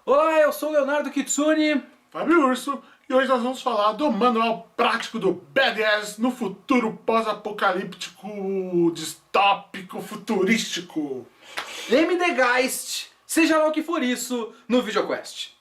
Olá, eu sou o Leonardo Kitsune. Fábio Urso, e hoje nós vamos falar do manual prático do Badass no futuro pós-apocalíptico, distópico, futurístico. MD Geist, seja lá o que for isso, no VideoQuest.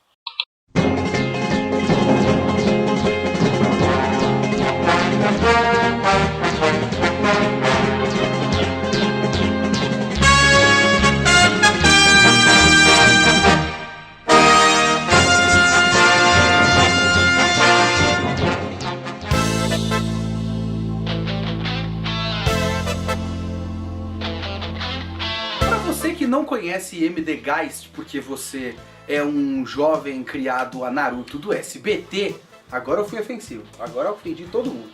Você que não conhece MD Geist porque você é um jovem criado a Naruto do SBT, agora eu fui ofensivo, agora eu ofendi todo mundo.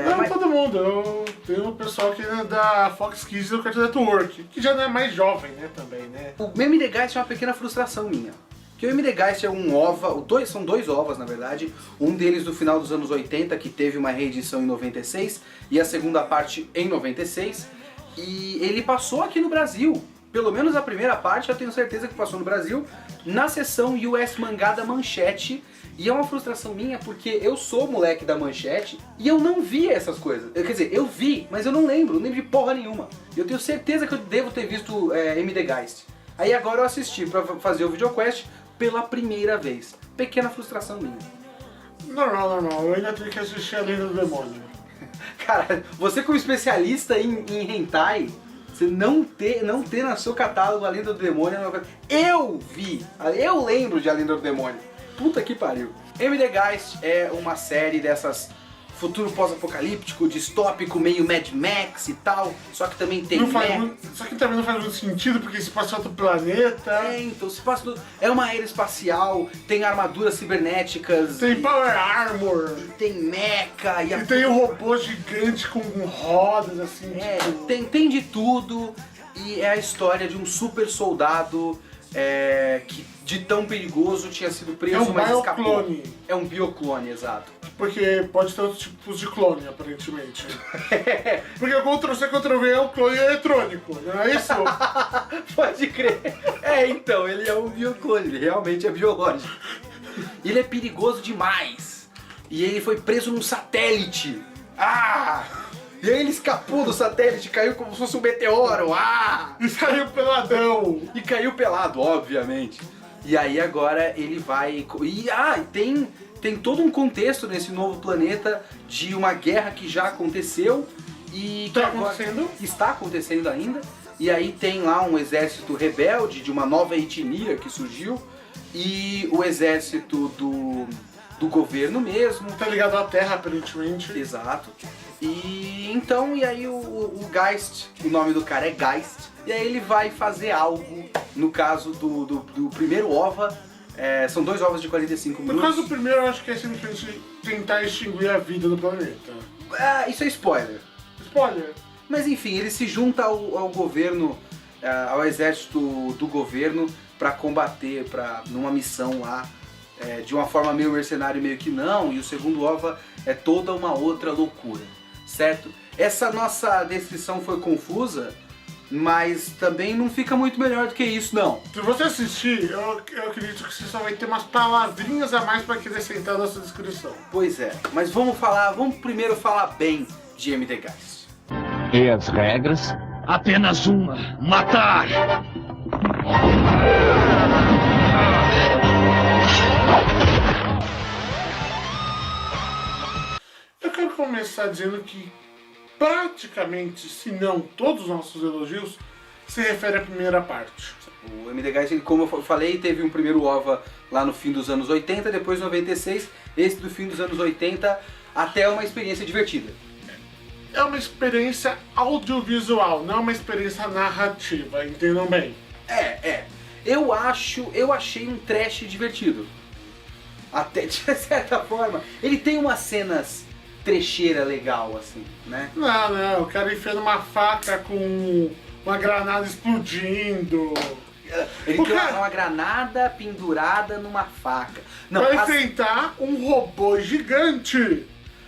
Não todo mundo, eu tenho um pessoal que é da Fox Kids do Cartoon Network, que já não é mais jovem, né, também, né? O MD Geist é uma pequena frustração minha. Que o MD Geist é um OVA, são dois OVAs na verdade, um deles do final dos anos 80, que teve uma reedição em 96, e a segunda parte em 96, e ele passou aqui no Brasil. Pelo menos a primeira parte eu tenho certeza que passou no Brasil, na seção US Mangá da Manchete. E é uma frustração minha porque eu sou moleque da Manchete e eu não vi essas coisas. Quer dizer, eu vi, mas eu não lembro de porra nenhuma. Eu tenho certeza que eu devo ter visto MD Geist. Aí agora eu assisti pra fazer o VideoQuest pela primeira vez. Pequena frustração minha. Normal, eu ainda tenho que assistir a Lenda do Demônio. Cara, você como especialista em hentai, você não ter no seu catálogo a Lenda do Demônio é uma coisa... Eu vi, eu lembro de A Lenda do Demônio. Puta que pariu. MD Geist é uma série dessas futuro pós-apocalíptico, distópico, meio Mad Max e tal, só que também tem Só que também não faz muito sentido, porque se passa em outro planeta. Então se passa é uma era espacial, tem armaduras cibernéticas, Tem Power Armor. tem mecha E tem um robô gigante com rodas, assim, tipo... tem de tudo, e é a história de um super soldado que de tão perigoso tinha sido preso, mas escapou. É um bioclone, exato. Porque pode ter outros tipos de clone, aparentemente. Porque o Ctrl-C, Ctrl-V é um clone eletrônico, não é isso? Pode crer. Então, ele é um bioclone, ele realmente é biológico. Ele é perigoso demais. E ele foi preso num satélite. E aí ele escapou do satélite, caiu como se fosse um meteoro. E saiu peladão. E caiu pelado, obviamente. E aí agora ele vai... Tem todo um contexto nesse novo planeta de uma guerra que já aconteceu e que está acontecendo ainda. E aí tem lá um exército rebelde de uma nova etnia que surgiu e o exército do governo mesmo. Tá ligado à Terra, aparentemente. Exato. E então, e aí o Geist, o nome do cara é Geist, e aí ele vai fazer algo, no caso do primeiro OVA, são dois OVAs de 45 minutos. No caso do primeiro, eu acho que é simplesmente tentar extinguir a vida do planeta. Isso é spoiler. Spoiler. Mas enfim, ele se junta ao governo, ao exército do governo pra combater, numa missão lá, de uma forma meio mercenário, meio que não, e o segundo OVA é toda uma outra loucura, certo? Essa nossa descrição foi confusa, mas também não fica muito melhor do que isso, não. Se você assistir, eu acredito que você só vai ter umas palavrinhas a mais pra acrescentar a nossa descrição. Pois é, mas vamos primeiro falar bem de MD Geist. E as regras? Apenas uma: matar! Eu quero começar dizendo que praticamente, se não todos os nossos elogios, se refere à primeira parte. O MD Geist, como eu falei, teve um primeiro OVA lá no fim dos anos 80, depois 96, esse do fim dos anos 80 até uma experiência divertida. É uma experiência audiovisual, não é uma experiência narrativa, entendam bem. Eu achei um trash divertido. Até de certa forma. Ele tem umas cenas trecheira legal, assim, né? Não, o cara enfiando uma faca com uma granada explodindo. Ele tem uma granada pendurada numa faca. Não, pra enfrentar um robô gigante.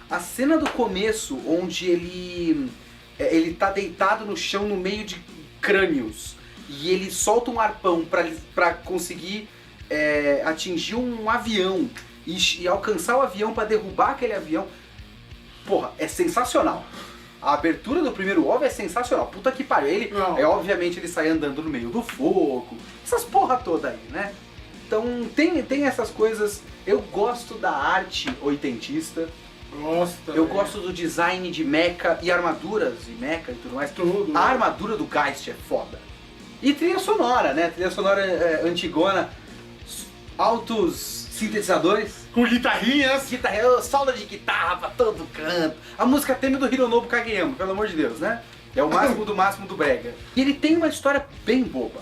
A cena do começo, onde ele tá deitado no chão no meio de crânios e ele solta um arpão pra conseguir atingir um avião e alcançar o avião pra derrubar aquele avião. Porra, é sensacional. A abertura do primeiro OVA é sensacional. Puta que pariu. Ele, obviamente, ele sai andando no meio do fogo. Essas porra toda aí, né? Então tem essas coisas. Eu gosto da arte oitentista. Eu gosto do design de mecha e armaduras e mecha e tudo mais. Tudo. A armadura do Geist é foda. E trilha sonora, né? Trilha sonora antigona. Altos sintetizadores. Com guitarrinhas. Solda de guitarra pra todo canto. A música tema do Hironobu Kageyama, pelo amor de Deus, né? É o máximo do brega. E ele tem uma história bem boba,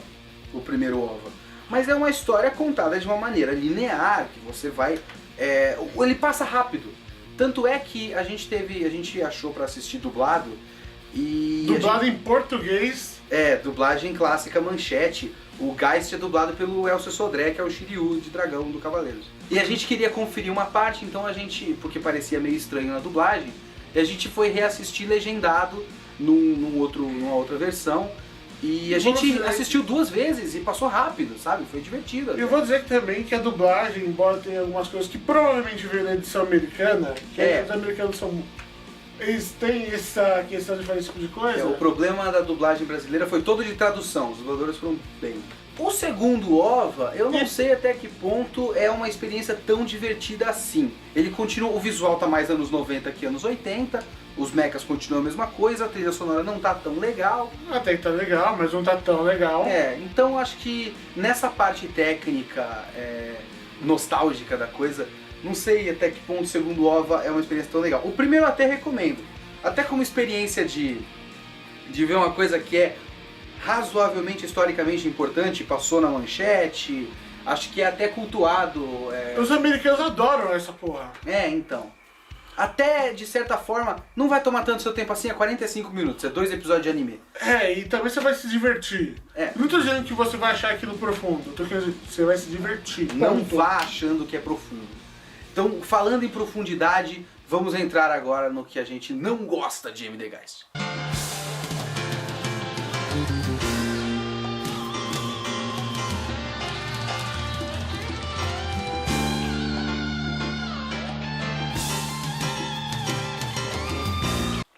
o primeiro OVA. Mas é uma história contada de uma maneira linear, que você vai... ele passa rápido. Tanto é que a gente achou pra assistir dublado e... Dublado em português. Dublagem clássica Manchete. O Geist é dublado pelo Elcio Sodré, que é o Shiryu de Dragão do Cavaleiros. E a gente queria conferir uma parte, então porque parecia meio estranho na dublagem, e a gente foi reassistir legendado numa outra versão. E a gente assistiu 2 vezes e passou rápido, sabe? Foi divertido. Eu vou dizer também que a dublagem, embora tenha algumas coisas que provavelmente veio da edição americana, que os americanos são... Eles têm essa questão de fazer esse tipo de coisa. O problema da dublagem brasileira foi todo de tradução, os dubladores foram bem. O segundo OVA, eu não sei até que ponto é uma experiência tão divertida assim. Ele continua, o visual tá mais anos 90 que anos 80, os mechas continuam a mesma coisa, a trilha sonora não tá tão legal. Até que tá legal, mas não tá tão legal. Então acho que nessa parte técnica, nostálgica da coisa, não sei até que ponto o segundo OVA é uma experiência tão legal. O primeiro eu até recomendo, até como experiência de ver uma coisa que é razoavelmente historicamente importante, passou na Manchete, acho que é até cultuado. Os americanos adoram essa porra. Então. Até, de certa forma, não vai tomar tanto seu tempo assim, é 45 minutos, é 2 episódios de anime. E também você vai se divertir. Não tô dizendo que você vai achar aquilo profundo, tô querendo dizer que você vai se divertir. Não vá achando que é profundo. Então, falando em profundidade, vamos entrar agora no que a gente não gosta de M.D. Geist.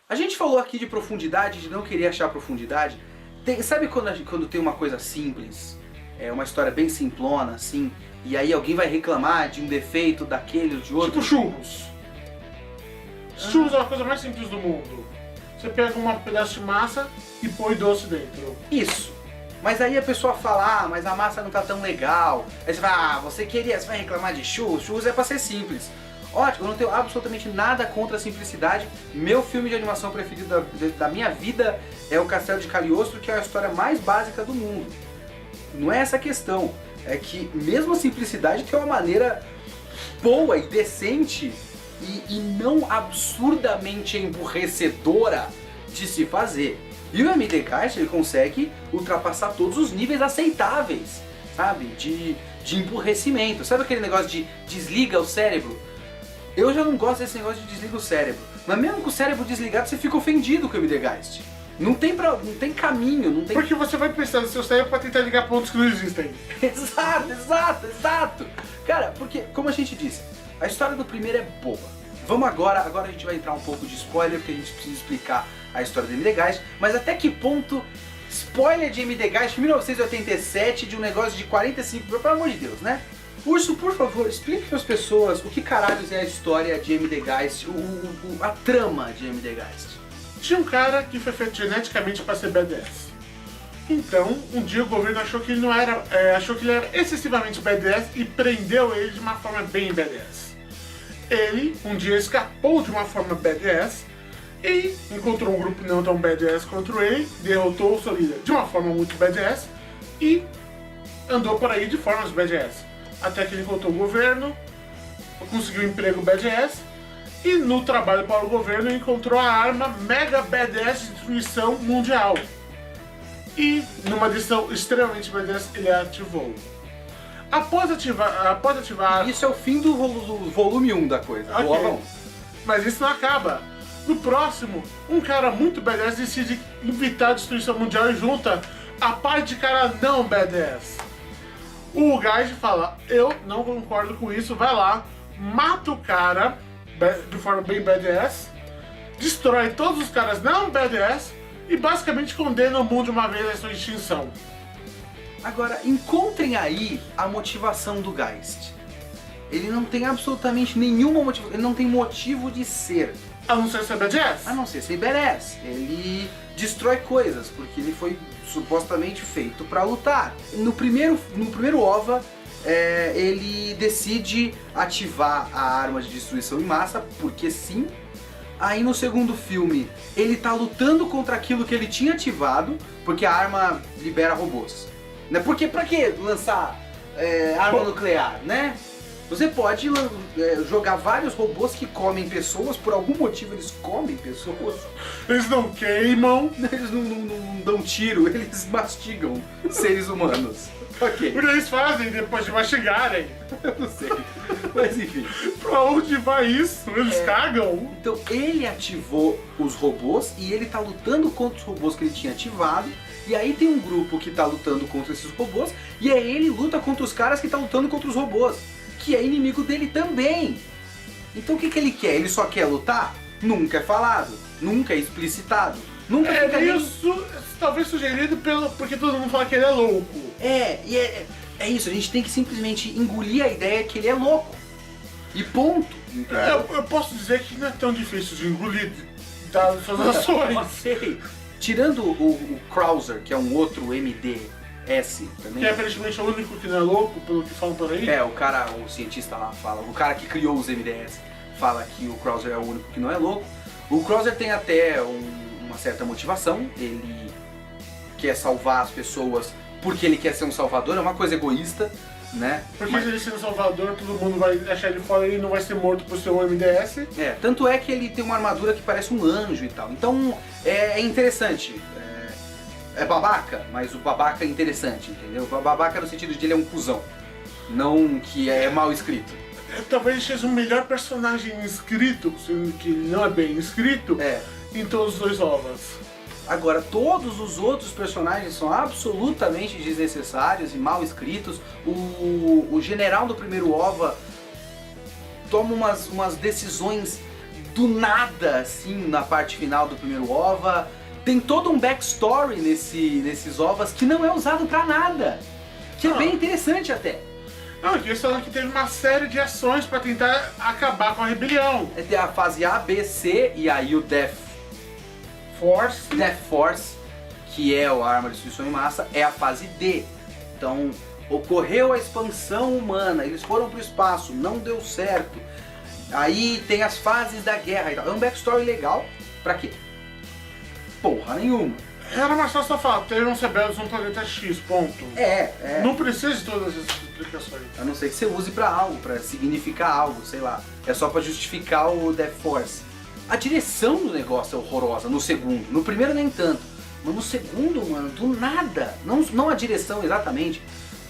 A gente falou aqui de profundidade, de não querer achar profundidade. Sabe quando tem uma coisa simples, uma história bem simplona, assim, e aí alguém vai reclamar de um defeito daquele ou de outro? Tipo churros. Churros é a coisa mais simples do mundo. Você pega um pedaço de massa e põe doce dentro. Isso. Mas aí a pessoa fala, mas a massa não tá tão legal. Aí você fala, você vai reclamar de churros? Churros é pra ser simples. Ótimo, eu não tenho absolutamente nada contra a simplicidade. Meu filme de animação preferido da minha vida é O Castelo de Cagliostro, que é a história mais básica do mundo. Não é essa a questão. É que mesmo a simplicidade tem uma maneira boa e decente e não absurdamente emburrecedora de se fazer. E o M.D. Geist, ele consegue ultrapassar todos os níveis aceitáveis, sabe? De emburrecimento. Sabe aquele negócio de desliga o cérebro? Eu já não gosto desse negócio de desliga o cérebro. Mas mesmo com o cérebro desligado, você fica ofendido com o M.D. Geist. Não tem caminho, não tem... Porque você vai pensar no seu cérebro pra tentar ligar pontos que não existem. Exato. Cara, porque, como a gente disse, a história do primeiro é boba. Vamos agora a gente vai entrar um pouco de spoiler, porque a gente precisa explicar a história do M.D. Geist. Mas até que ponto spoiler de M.D. Geist 1987 de um negócio de 45... Pelo amor de Deus, né? Urso, por favor, explique para as pessoas o que caralhos é a história de M.D. Geist, a trama de M.D. Geist. Tinha um cara que foi feito geneticamente para ser badass. Então, um dia o governo achou que ele não era, achou que ele era excessivamente badass e prendeu ele de uma forma bem badass. Ele, um dia, escapou de uma forma badass e encontrou um grupo não tão badass contra ele, derrotou o seu líder de uma forma muito badass e andou por aí de formas badass. Até que ele encontrou o governo, conseguiu um emprego badass e no trabalho para o governo encontrou a arma Mega Badass de destruição mundial. E numa decisão extremamente badass ele a ativou. Após ativar... Isso é o fim do volume 1 da coisa, do OVA 1. Mas isso não acaba. No próximo, um cara muito badass decide evitar a destruição mundial e junta a parte de cara não badass. O Geist fala, eu não concordo com isso, vai lá, mata o cara de forma bem badass, destrói todos os caras não badass e basicamente condena o mundo de uma vez à sua extinção. Agora, encontrem aí a motivação do Geist. Ele não tem absolutamente nenhuma motivação, ele não tem motivo de ser. A não ser badass? A não ser ser badass. Ele destrói coisas, porque ele foi supostamente feito pra lutar. No primeiro OVA, ele decide ativar a arma de destruição em massa, porque sim. Aí no segundo filme, ele tá lutando contra aquilo que ele tinha ativado, porque a arma libera robôs. Né? Porque pra que lançar arma nuclear, né? Você pode jogar vários robôs que comem pessoas, por algum motivo eles comem pessoas. Eles não queimam. Eles não dão tiro, eles mastigam seres humanos. Ok. O que eles fazem depois de mastigarem? Eu não sei. Mas enfim. Pra onde vai isso? Eles cagam? Então ele ativou os robôs e ele tá lutando contra os robôs que ele tinha ativado. E aí tem um grupo que tá lutando contra esses robôs. E aí ele luta contra os caras que tá lutando contra os robôs, que é inimigo dele também. Então o que ele quer? Ele só quer lutar? Nunca é falado, nunca é explicitado. Nunca fica nem... isso, talvez sugerido porque todo mundo fala que ele é louco. É isso, a gente tem que simplesmente engolir a ideia que ele é louco. E ponto. Eu posso dizer que não é tão difícil de engolir das suas ações. Ok. Tirando o Krauser, que é um outro MDS também. Que é aparentemente o único que não é louco, pelo que falam por aí. O cientista lá fala, o cara que criou os MDS fala que o Krauser é o único que não é louco. O Krauser tem até uma certa motivação, ele quer salvar as pessoas porque ele quer ser um salvador, é uma coisa egoísta, né? Porque se ele ser um salvador, todo mundo vai achar ele fora e ele não vai ser morto por ser um MDS. Tanto é que ele tem uma armadura que parece um anjo e tal. Então é interessante. É babaca, mas o babaca é interessante, entendeu? O babaca no sentido de ele é um cuzão, não que é mal escrito. Talvez ele seja o melhor personagem escrito, sendo que ele não é bem escrito, em todos os dois ovas. Agora, todos os outros personagens são absolutamente desnecessários e mal escritos. O general do primeiro OVA toma umas decisões do nada, assim, na parte final do primeiro OVA. Tem todo um backstory nesses OVAs que não é usado pra nada. Que é bem interessante até. Não, aqui eles falam que teve uma série de ações pra tentar acabar com a rebelião. Tem a fase A, B, C e aí o Death Force, que é a arma de destruição em massa, é a fase D. Então, ocorreu a expansão humana, eles foram pro espaço, não deu certo. Aí tem as fases da guerra e tal. É um backstory legal, pra quê? Porra nenhuma. Era mais fácil só falar, teve uns rebeldes no planeta X, ponto. Não precisa de todas essas explicações. A não ser que você use pra algo, pra significar algo, sei lá. É só pra justificar o Death Force. A direção do negócio é horrorosa no segundo. No primeiro nem tanto. Mas no segundo, mano, do nada. Não a direção exatamente,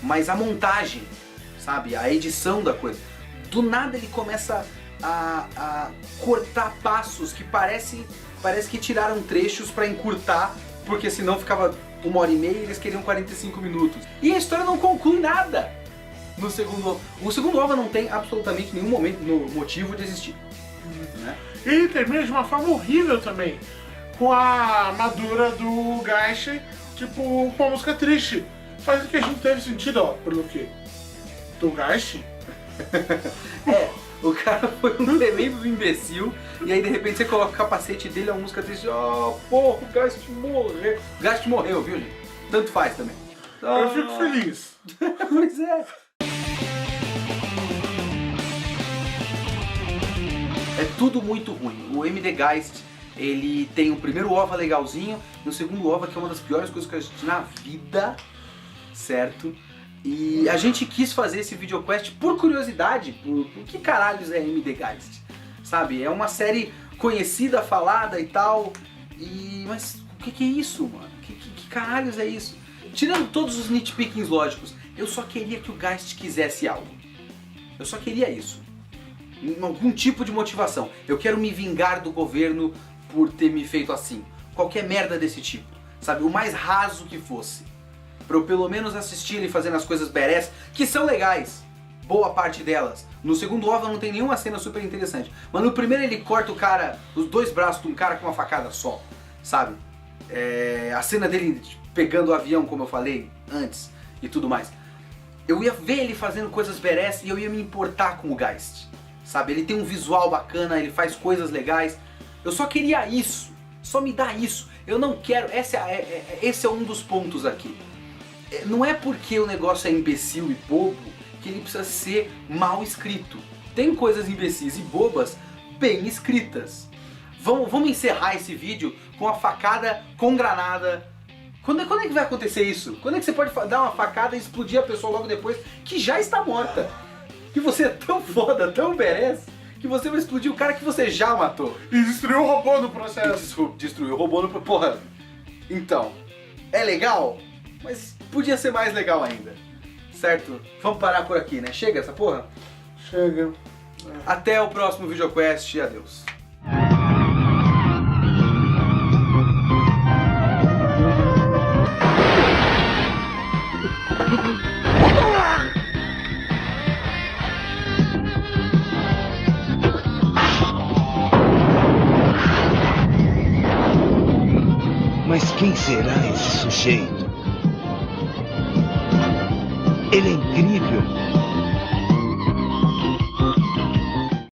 mas a montagem, sabe? A edição da coisa. Do nada ele começa a cortar passos que parece que tiraram trechos pra encurtar, porque senão ficava 1h30 e eles queriam 45 minutos. E a história não conclui nada. No segundo OVA. O segundo OVA não tem absolutamente nenhum motivo de existir. Né? E termina de uma forma horrível também, com a armadura do Geist, tipo, com uma música triste. Faz que a gente teve sentido, ó, pelo quê? Do Geist? O cara foi um tremendo imbecil, e aí de repente você coloca o capacete dele, é uma música triste, porra, o Geist morreu. O Geist morreu, viu, gente? Tanto faz também. Eu fico feliz. Pois é. É tudo muito ruim. O MD Geist, ele tem o primeiro OVA legalzinho, e o segundo OVA que é uma das piores coisas que eu assisti na vida, certo? E a gente quis fazer esse videoquest por curiosidade, por que caralhos é MD Geist, sabe? É uma série conhecida, falada e tal, mas o que é isso, mano? Que caralhos é isso? Tirando todos os nitpickings lógicos, eu só queria que o Geist quisesse algo. Eu só queria isso. Algum tipo de motivação. Eu quero me vingar do governo por ter me feito assim. Qualquer merda desse tipo, sabe? O mais raso que fosse. pra eu pelo menos assistir ele fazendo as coisas badass, que são legais, boa parte delas. No segundo OVA não tem nenhuma cena super interessante, mas no primeiro ele corta o cara, os dois braços de um cara com uma facada só, sabe? A cena dele pegando o avião, como eu falei antes, e tudo mais. Eu ia ver ele fazendo coisas badass e eu ia me importar com o Geist, sabe? Ele tem um visual bacana, ele faz coisas legais. Eu só queria isso, só me dá isso. Eu não quero, esse é um dos pontos aqui. Não é porque o negócio é imbecil e bobo que ele precisa ser mal escrito. Tem coisas imbecis e bobas bem escritas. Vamos encerrar esse vídeo com a facada com granada. Quando é que vai acontecer isso? Quando é que você pode dar uma facada e explodir a pessoa logo depois que já está morta? Que você é tão foda, tão badass, que você vai explodir o cara que você já matou. E destruiu o robô no processo. Destruiu o robô no... Porra, então, é legal, mas podia ser mais legal ainda. Certo? Vamos parar por aqui, né? Chega essa porra? Chega. Até o próximo VideoQuest e adeus. Mas quem será esse sujeito? Ele é incrível.